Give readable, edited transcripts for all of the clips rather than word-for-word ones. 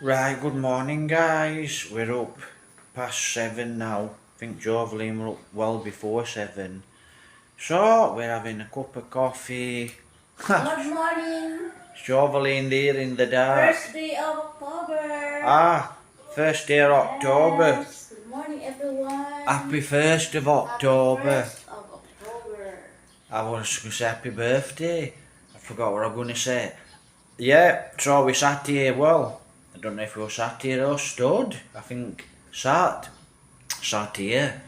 Right, good morning guys. We're up past 7 now. I think Jovelyn were up well before 7. So, we're having a cup of coffee. Good morning. Jovelyn there in the dark. First day of October. First day of October. Yes. Good morning, everyone. Happy 1st of October. Happy 1st of October. I was going to say happy birthday. I forgot what I was going to say. Yeah, so we sat here, well, I don't know if we were sat here or stood. I think sat here,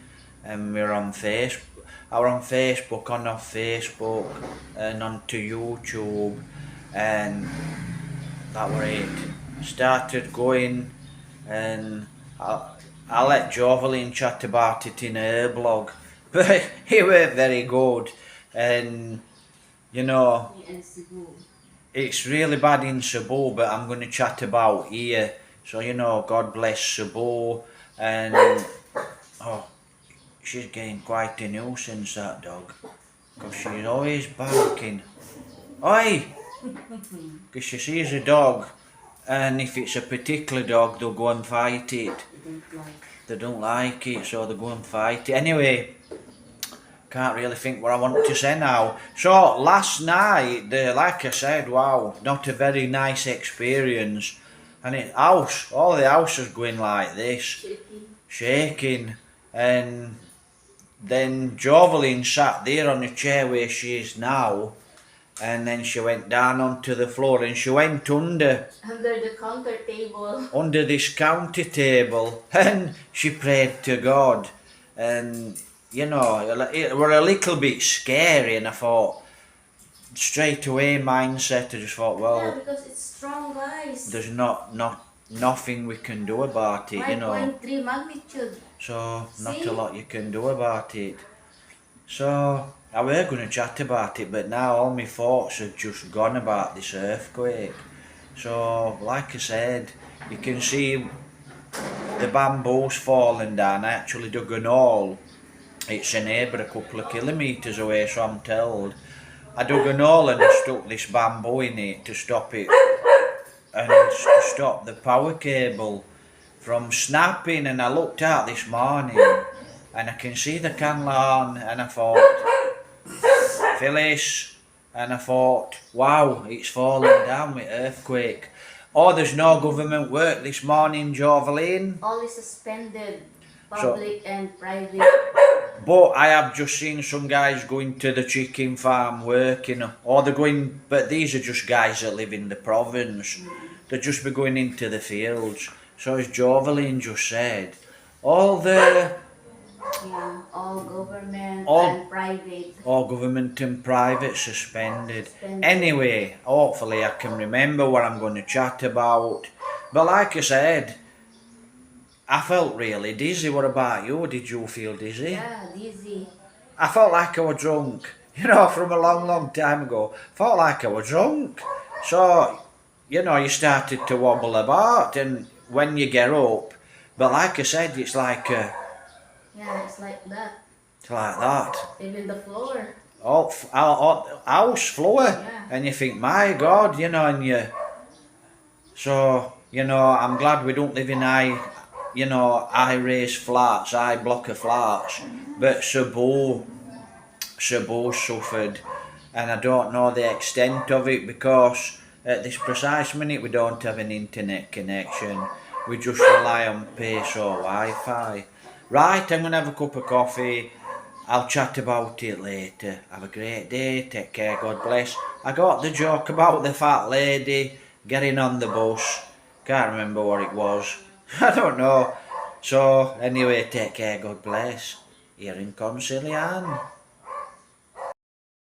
and we're on Facebook. I were on Facebook, off Facebook, and onto YouTube, and that were it. Started going, and I let Jovelyn chat about it in her blog, but it weren't very good, and you know, it's really bad in Cebu, but I'm going to chat about here. So, God bless Cebu, and oh, she's getting quite a nuisance, that dog, because she's always barking. Oi! Because she sees a dog, and if it's a particular dog, they'll go and fight it. They don't like it, so they go and fight it. Anyway, can't really think what I want to say now. So, last night, like I said, wow, not a very nice experience. And all the house was going like this, shaking. And then Jovelyn sat there on the chair where she is now, and then she went down onto the floor and she went under the counter table. Under this counter table, and she prayed to God. And it were a little bit scary, and I thought, straight away mindset, I just thought, well, Yeah, because it's strong, guys. there's nothing we can do about it, 5.3 magnitude. so not See? a lot you can do about it. So I were going to chat about it, but now all my thoughts have just gone about this earthquake. So, like I said, you can see the bamboo's fallen down. I actually dug an hole. It's a neighbour a couple of kilometres away, so I'm told. I dug an hole and I stuck this bamboo in it to stop it, and to stop the power cable from snapping. And I looked out this morning and I can see the candle on, and I thought, Phyllis, and I thought, wow, it's falling down with earthquake. Oh, there's no government work this morning, Jovelyn. All is suspended, public and private. But I have just seen some guys going to the chicken farm working, or they're going, but these are just guys that live in the province. They'll just be going into the fields. So as Jovelyn just said, all government All- and private. all government and private suspended. Anyway, hopefully I can remember what I'm going to chat about. But like I said, I felt really dizzy. What about you? Did you feel dizzy? Yeah, dizzy. I felt like I was drunk. From a long time ago. Felt like I was drunk. So, you started to wobble about, and when you get up, but like I said, it's like Yeah, it's like that. it's like that. Even the floor. House floor, Yeah. and you think, my God, and you. So, I'm glad we don't live in high-rise flats, high block of flats, but Cebu suffered, and I don't know the extent of it, because at this precise minute we don't have an internet connection. We just rely on pace or Wi-Fi. Right, I'm going to have a cup of coffee. I'll chat about it later. Have a great day, take care, God bless. I got the joke about the fat lady getting on the bus. Can't remember what it was. I don't know. So, anyway, take care, God bless. Here in Cansilyan.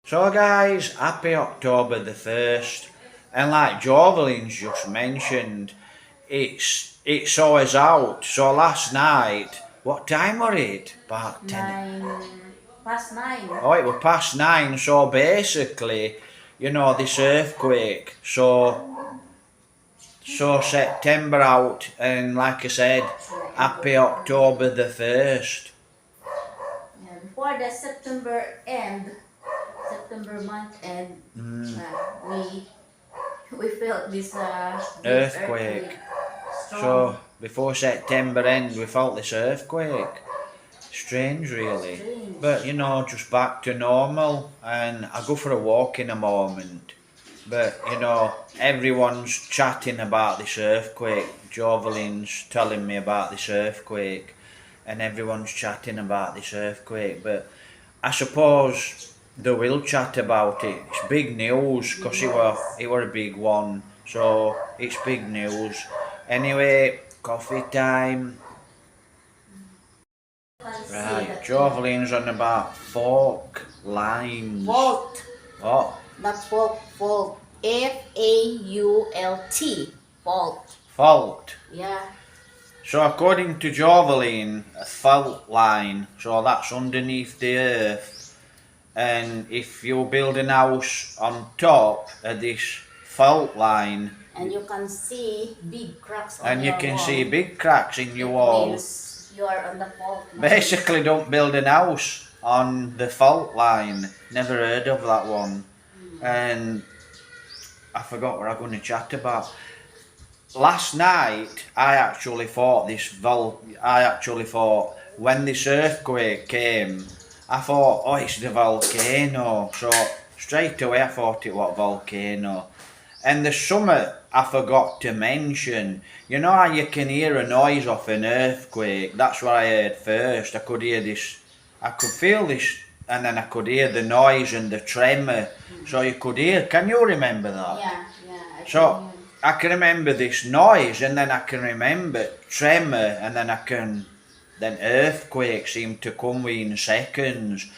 So guys, happy October the 1st. And like Jovelyn's just mentioned, it saw us out. So last night, what time were it? About 10. 9. Oh, it was past 9. So basically, this earthquake. So September out, and like I said, happy October the 1st. Yeah, before the September month end, we felt this Earthquake. So before September end, we felt this earthquake. Strange, really. Strange. But you know, just back to normal. And I go for a walk in a moment. But you know, everyone's chatting about this earthquake. Jovelin's telling me about this earthquake, and everyone's chatting about this earthquake. But I suppose they will chat about it. It's big news because it were a big one. So it's big news. Anyway, coffee time. Right, Jovelin's on about fork lines. Fault. What? Not fault. Fault. F-A-U-L-T. Fault. Fault. Yeah. So according to Jovelin, a fault line, so that's underneath the earth. And if you build a house on top of this fault line, And you can see big cracks on and you your can wall. see big cracks in your It wall. means you are on the fault line. Basically, don't build a house on the fault line. Never heard of that one. And I forgot what I'm going to chat about. Last night, I actually thought when this earthquake came, I thought, oh, it's the volcano. So straight away, I thought it was volcano. And there's something I forgot to mention. You know how you can hear a noise off an earthquake? That's what I heard first. I could hear this, I could feel this, and then I could hear the noise and the tremor. So you could hear, can you remember that? Yeah. So I can remember this noise, and then I can remember tremor, and then then earthquake seemed to come within seconds.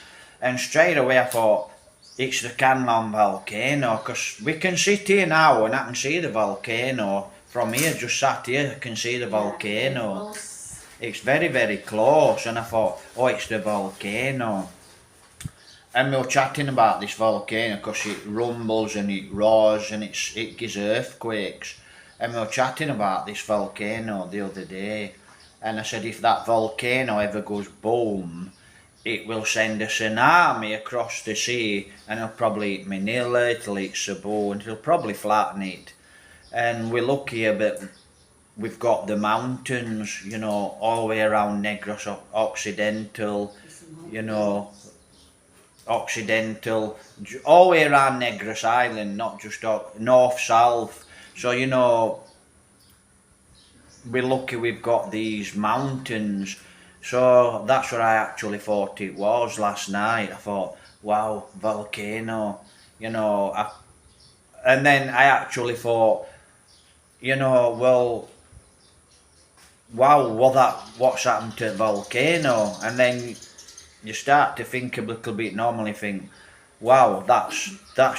And straight away I thought, it's the Cansilyan volcano, because we can sit here now and I can see the volcano. From here, just sat here, I can see the volcano. It's very, very close, and I thought, oh, it's the volcano. And we were chatting about this volcano because it rumbles and it roars and it gives earthquakes. And we were chatting about this volcano the other day. And I said, if that volcano ever goes boom, it will send a tsunami across the sea, and it'll probably eat Manila, it'll eat Cebu, and it'll probably flatten it. And we're lucky here, but we've got the mountains, you know, all the way around Negro, Occidental, you know, Occidental, all the way around Negros Island, not just north-south. So, you know, we're lucky we've got these mountains. So that's what I actually thought it was last night. I thought, wow, volcano, you know. And then I actually thought, you know, well, wow, what's happened to the volcano? And then you start to think a little bit, normally think, wow, that's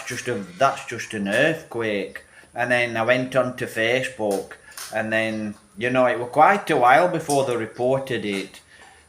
just an earthquake. And then I went onto Facebook, and then, you know, it was quite a while before they reported it.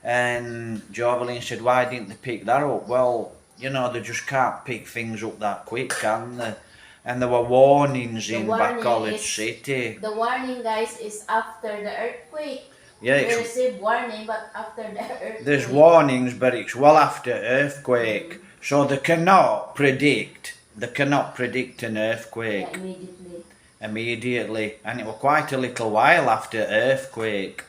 And Jovelin said, why didn't they pick that up? Well, you know, they just can't pick things up that quick, can they? And there were warnings in Bacolod City. The warning, guys, is after the earthquake. Yeah, We received warning, but after the earthquake. There's warnings, but it's well after earthquake. So they cannot predict an earthquake. Yeah, Immediately. And it was quite a little while after earthquake.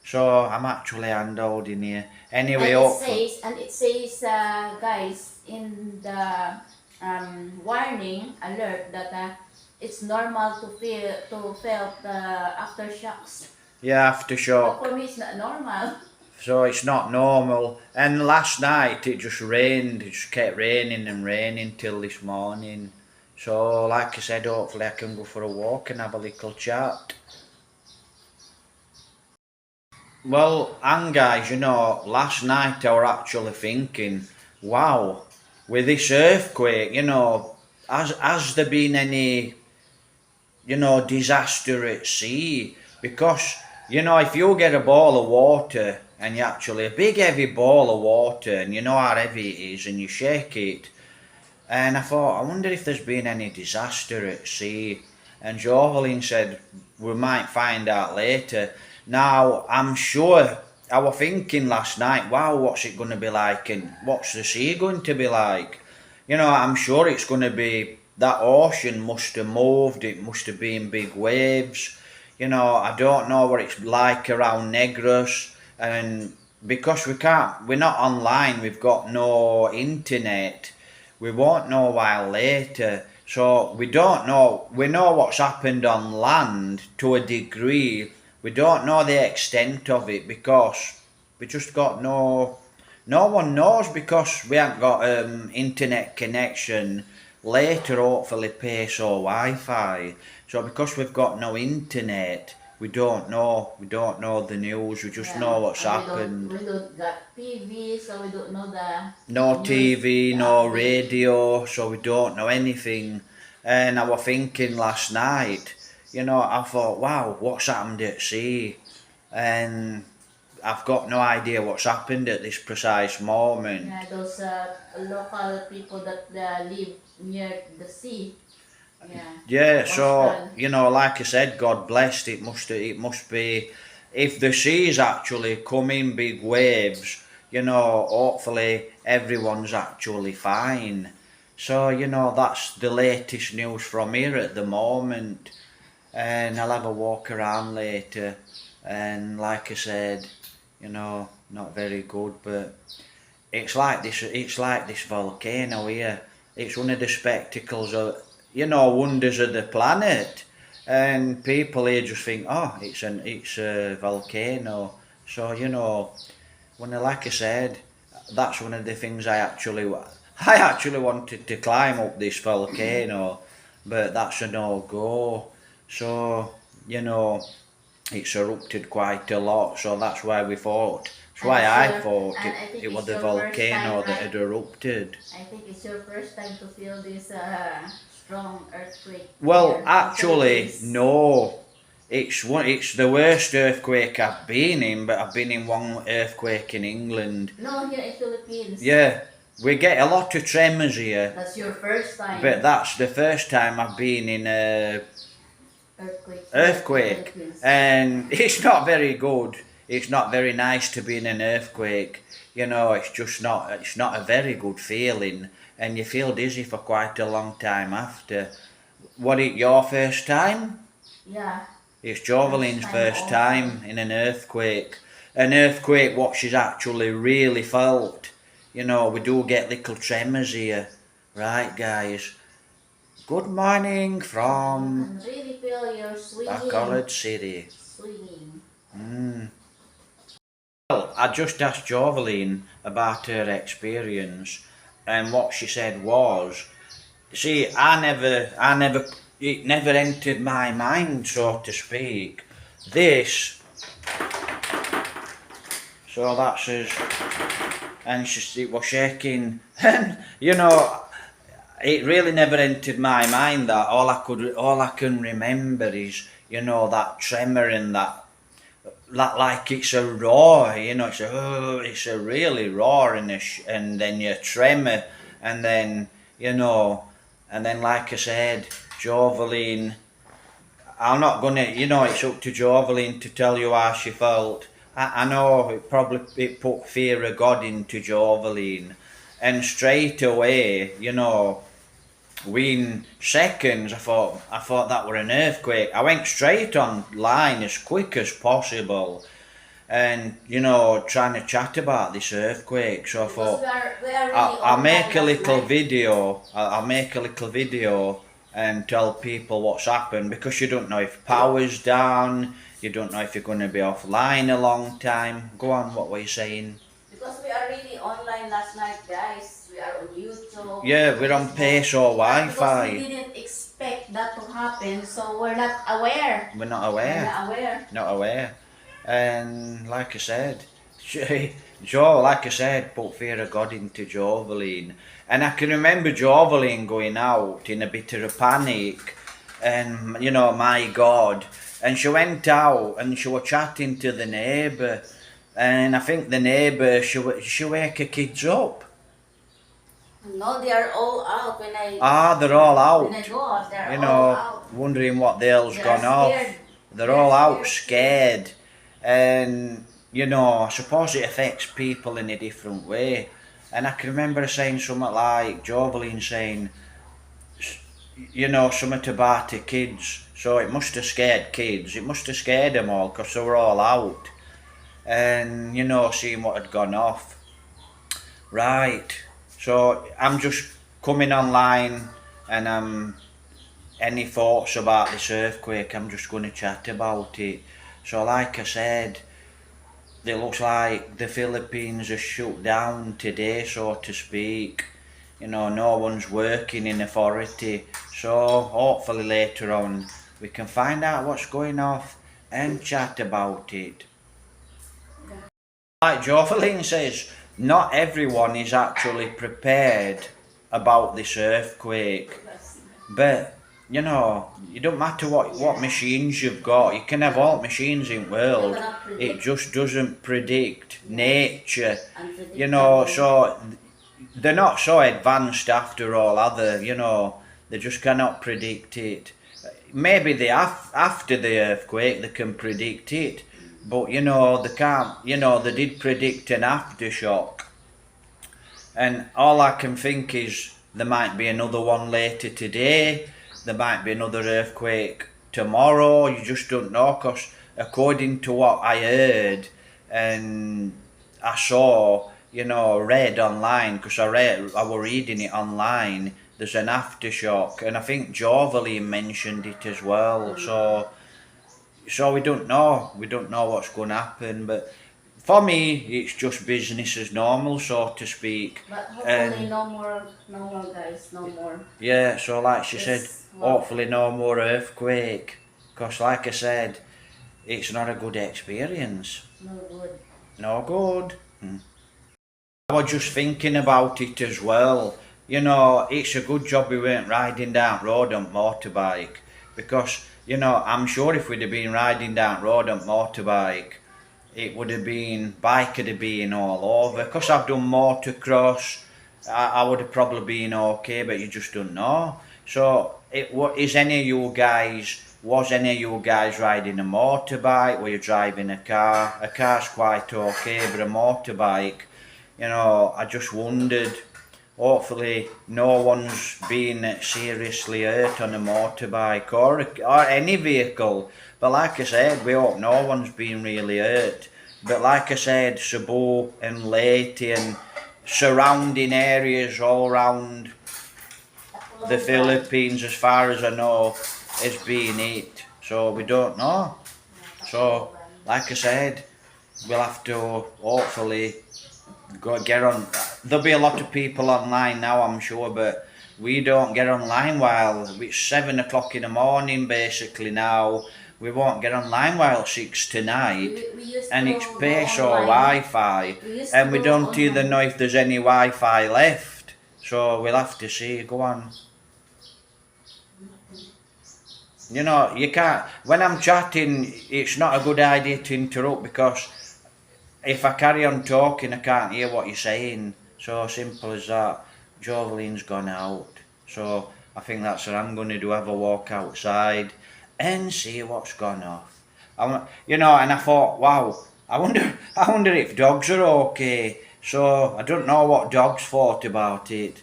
So I'm actually hand-holding here. Anyway, and it says, guys, in the warning alert that it's normal to feel the aftershocks. Yeah, aftershock. But for me, it's not normal. So it's not normal. And last night it just rained. It just kept raining and raining till this morning. So like I said, hopefully I can go for a walk and have a little chat. Well, and guys, you know, last night I were actually thinking, wow, with this earthquake, you know, has there been any, you know, disaster at sea? Because, you know, if you get a ball of water, and you actually, a big heavy ball of water, and you know how heavy it is, and you shake it, and I thought, I wonder if there's been any disaster at sea. And Jovelin said, we might find out later. Now, I'm sure, I was thinking last night, wow, what's it going to be like, and what's the sea going to be like? You know, I'm sure it's going to be, that ocean must have moved, it must have been big waves. You know, I don't know what it's like around Negros, and because we're not online, we've got no internet, we won't know while later. So we don't know, we know what's happened on land to a degree. We don't know the extent of it because we just got no one knows because we haven't got internet connection. Later, hopefully, pace or Wi-Fi. So because we've got no internet, we don't know. We don't know the news. We just know what's happened. We don't got TV, so we don't know the No news, TV, the no update. radio, so we don't know anything. And I was thinking last night, you know, I thought, wow, what's happened at sea? And I've got no idea what's happened at this precise moment. Yeah, those local people that live near the sea. Yeah. Yeah, so Coastal. you know, like I said, God blessed. It must be, if the sea's actually coming big waves, you know, hopefully everyone's actually fine. So you know, that's the latest news from here at the moment, and I'll have a walk around later. And like I said, you know, not very good, but it's like this. It's like this volcano here. It's one of the spectacles of, you know, wonders of the planet, and people here just think, oh, it's a volcano. So you know, like I said, that's one of the things I actually wanted to climb up this volcano, but that's a no go. So you know, it's erupted quite a lot, so that's why we thought. That's And why it's I your- thought and I think it was it's the your first volcano time, that right? had erupted. I think it's your first time to feel this strong earthquake. Well, here in actually, Philippines. no. It's the worst earthquake I've been in, but I've been in one earthquake in England. No, here in Philippines. Yeah, we get a lot of tremors here, That's your first time. but that's the first time I've been in a earthquake, and it's not very good. It's not very nice to be in an earthquake. You know, it's not a very good feeling, and you feel dizzy for quite a long time after. Was it your first time? Yeah. It's Jovelin's first also. time in an earthquake. An earthquake what she's actually really felt. You know, we do get little tremors here. Right, guys? Good morning You from can really feel your swinging. Bacolod City. Swinging. Well, I just asked Jovelyn about her experience, and what she said was, see, it never entered my mind, so to speak. This, so that's us, and it was shaking, and you know, it really never entered my mind that all I can remember is, you know, that tremor and that like it's a roar, you know, it's a really roar and then you tremor, and then, you know, and then like I said, Jovelyn, I'm not gonna, you know, it's up to Jovelyn to tell you how she felt. I know it put fear of God into Jovelyn, and straight away, you know, within seconds, I thought that were an earthquake. I went straight online as quick as possible, and you know, trying to chat about this earthquake. So I thought, we are really I'll make a online little last night. video. I'll make a little video and tell people what's happened, because you don't know if power's down. You don't know if you're going to be offline a long time. Go on, what were you saying? Because we are really online last night, guys. We are on YouTube. Yeah, we're on Facebook. pace or Because we Wi-Fi. didn't expect that to happen, so we're not aware. We're not We're aware. not aware. Not aware. And like I said, Joe, like I said, put fear of God into Jovelyn. And I can remember Jovelyn going out in a bit of a panic, and you know, my God. And she went out and she was chatting to the neighbour, and I think the neighbour, she wake her kids up. No, they are all out when I. They're all When I out. go out, they're You all know, out. wondering what the hell's They gone are off. scared. They're They're all out scared. scared, and you know, I suppose it affects people in a different way. And I can remember her saying something like Jovelyn saying, you know, something about her kids So it must have scared kids. It must have scared them all because they were all out. And, you know, seeing what had gone off. Right. So I'm just coming online and any thoughts about this earthquake, I'm just going to chat about it. So like I said, it looks like the Philippines are shut down today, so to speak. You know, no one's working in authority. So hopefully later on we can find out what's going off and chat about it. Like Jovelyn says, not everyone is actually prepared about this earthquake. But, you know, it don't matter what machines you've got. You can have all machines in the world. It just doesn't predict nature. You know, so they're not so advanced after all, are they? You know, they just cannot predict it. Maybe after the earthquake they can predict it. But, you know, they can't, you know, they did predict an aftershock. And all I can think is there might be another one later today. There might be another earthquake tomorrow. You just don't know, because according to what I heard and I saw, you know, read online, because I was reading it online, there's an aftershock, and I think Jovelyn mentioned it as well. So we don't know what's going to happen, but for me, it's just business as normal, so to speak. But hopefully no more guys, no more. Yeah, so like she said, Well, hopefully no more earthquake. Because like I said, it's not a good experience. no good. No good. I was just thinking about it as well. You know, it's a good job we weren't riding down road on motorbike. Because, you know, I'm sure if we'd have been riding down road on motorbike, it would have been, bike would have been all over. Because I've done motocross, I would have probably been okay, but you just don't know. So, was any of you guys riding a motorbike? Were you driving a car? A car's quite okay, but a motorbike, you know, I just wondered. Hopefully no one's been seriously hurt on a motorbike or any vehicle. But like I said, we hope no one's been really hurt. But like I said, Cebu and Leyte and surrounding areas all around the Philippines, as far as I know, is being hit. So we don't know. So, like I said, we'll have to hopefully get on. There'll be a lot of people online now, I'm sure, but we don't get online while it's 7 o'clock in the morning basically now. We won't get online while 6 tonight, and it's space or Wi-Fi, and we don't even know if there's any Wi-Fi left. So we'll have to see. Go on. You know, you can't. When I'm chatting, it's not a good idea to interrupt, because if I carry on talking, I can't hear what you're saying. So simple as that. Jovelyn's gone out. So I think that's what I'm going to do. Have a walk outside and see what's gone off. You know, and I thought, wow, I wonder if dogs are okay. So I don't know what dogs thought about it.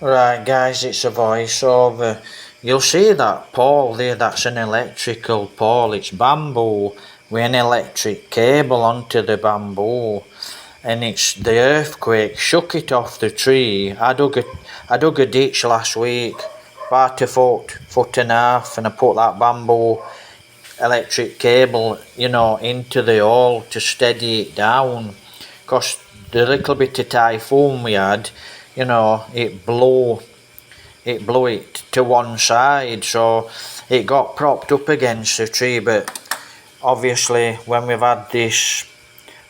Right guys, it's a voiceover. You'll see that pole there, that's an electrical pole. It's bamboo with an electric cable onto the bamboo. And it's the earthquake shook it off the tree. I dug a ditch last week, about a foot and a half, and I put that bamboo electric cable, you know, into the hole to steady it down. Because the little bit of typhoon we had, you know, it blew it to one side, so it got propped up against the tree. But obviously when we've had this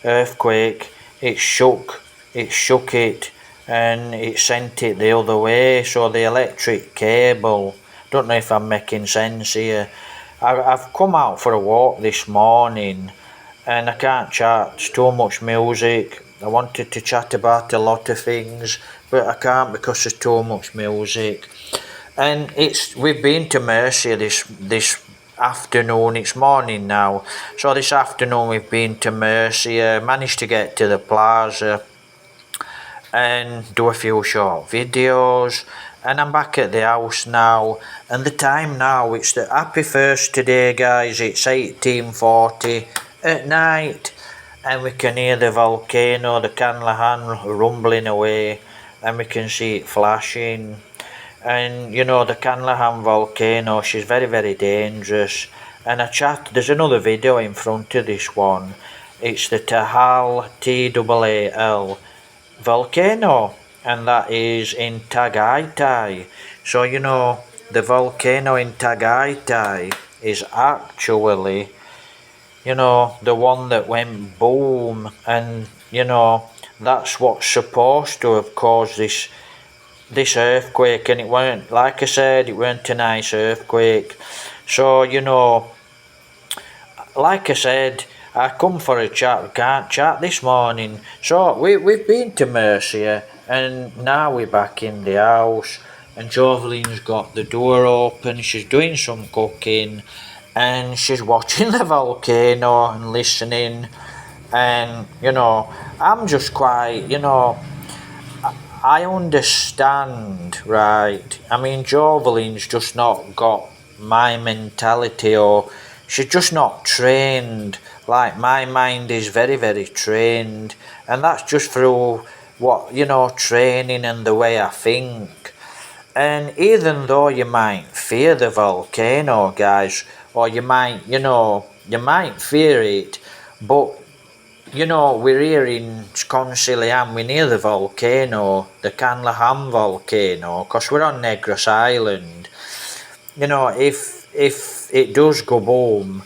earthquake, it shook it and it sent it the other way. So the electric cable, don't know if I'm making sense here. I've come out for a walk this morning and I can't chat, it's too much music. I wanted to chat about a lot of things, but I can't because there's too much music. And we've been to Murcia this afternoon. It's morning now, so this afternoon we've been to Murcia, managed to get to the plaza, and do a few short videos. And I'm back at the house now, and the time now, it's the happy first today, guys. It's 18:40 at night, and we can hear the volcano, the Cansilyan, rumbling away, and we can see it flashing. And you know, the Cansilyan volcano, she's very, very dangerous. And there's another video in front of this one. It's the Taal, Taal volcano, and that is in Tagaytay. So you know, the volcano in Tagaytay is actually, you know, the one that went boom, and you know, that's what's supposed to have caused this earthquake. And it weren't, like I said, it weren't a nice earthquake. So you know, like I said, I come for a chat. We can't chat this morning. So we've been to Murcia, and now we're back in the house, and Joveline's got the door open. She's doing some cooking, and she's watching the volcano and listening. And you know, I'm just quite, you know, I understand, right? I mean, Joveline's just not got my mentality, or she's just not trained. Like, my mind is very, very trained, and that's just through what, you know, training and the way I think. And even though you might fear the volcano, guys, or you might, you know, you might fear it, but you know, we're here in Cansilyan, we're near the volcano, the Cansilyan volcano, because we're on Negro Island. You know, if it does go boom,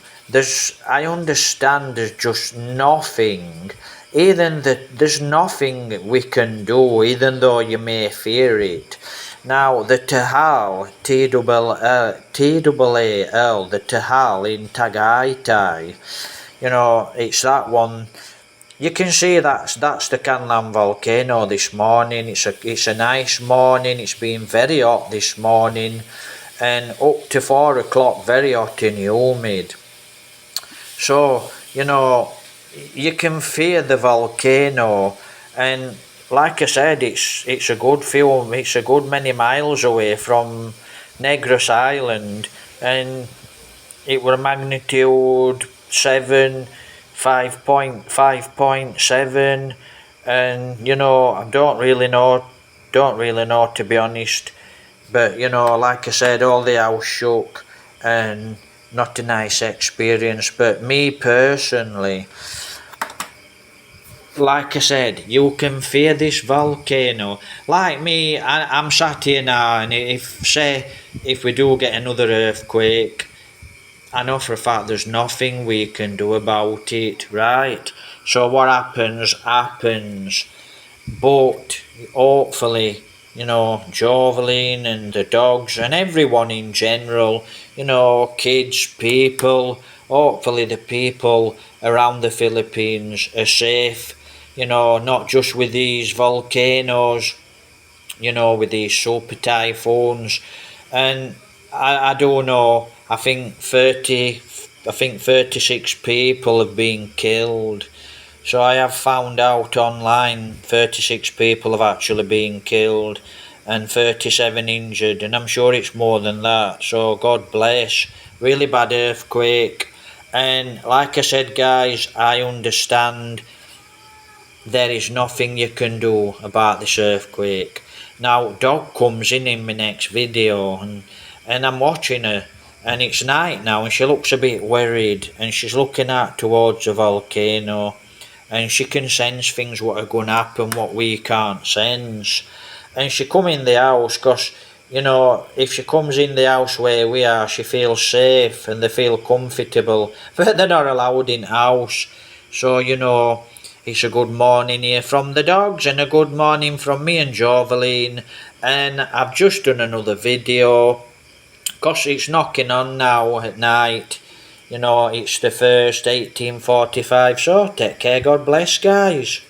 I understand there's just nothing, there's nothing we can do, even though you may fear it. Now, the Taal, Taal, the Taal in Tagaytay, you know, it's that one. You can see that's the Cansilyan volcano this morning. It's a nice morning. It's been very hot this morning, and up to 4 o'clock very hot and humid. So you know, you can feel the volcano, and like I said, it's a good many miles away from Negro Island, and it were magnitude 7. 5.7, and you know, I don't really know to be honest, but you know, like I said, all the house shook, and not a nice experience. But me personally, like I said, you can fear this volcano. Like me, I'm sat here now, and if we do get another earthquake, I know for a fact there's nothing we can do about it, right? So what happens. But hopefully, you know, Joveline and the dogs and everyone in general, you know, kids, people, hopefully the people around the Philippines are safe, you know, not just with these volcanoes, you know, with these super typhoons. And I don't know, I think 36 people have been killed. So I have found out online 36 people have actually been killed and 37 injured, and I'm sure it's more than that. So God bless. Really bad earthquake. And like I said, guys, I understand there is nothing you can do about this earthquake. Now, Dog comes in my next video, and I'm watching her, and it's night now, and she looks a bit worried, and she's looking out towards the volcano, and she can sense things what are going to happen what we can't sense. And she come in the house, because you know, if she comes in the house where we are, she feels safe and they feel comfortable, but they're not allowed in house. So you know, it's a good morning here from the dogs, and a good morning from me and Joveline. And I've just done another video, because it's knocking on now at night. You know, it's the first 18:45, so take care, God bless, guys.